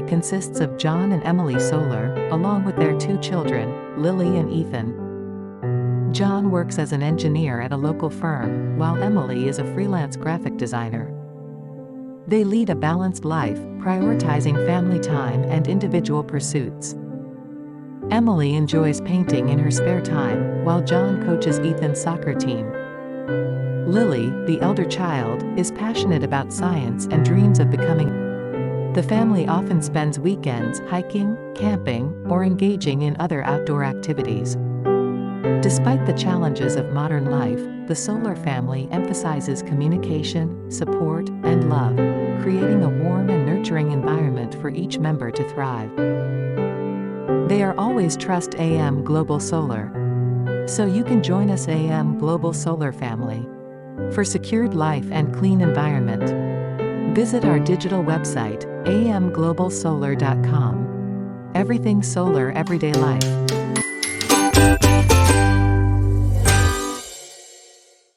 consists of John and Emily Solar, along with their 2 children, Lily and Ethan. John works as an engineer at a local firm, while Emily is a freelance graphic designer. They lead a balanced life, prioritizing family time and individual pursuits. Emily enjoys painting in her spare time, while John coaches Ethan's soccer team. Lily, the elder child, is passionate about science and dreams of becoming. The family often spends weekends hiking, camping, or engaging in other outdoor activities. Despite the challenges of modern life, the Solar family emphasizes communication, support, and love, creating a warm and nurturing environment for each member to thrive. They are always trust A&M Global Solar. So you can join us A&M Global Solar family. For secured life and clean environment, visit our digital website, amglobalsolar.com. Everything solar everyday life.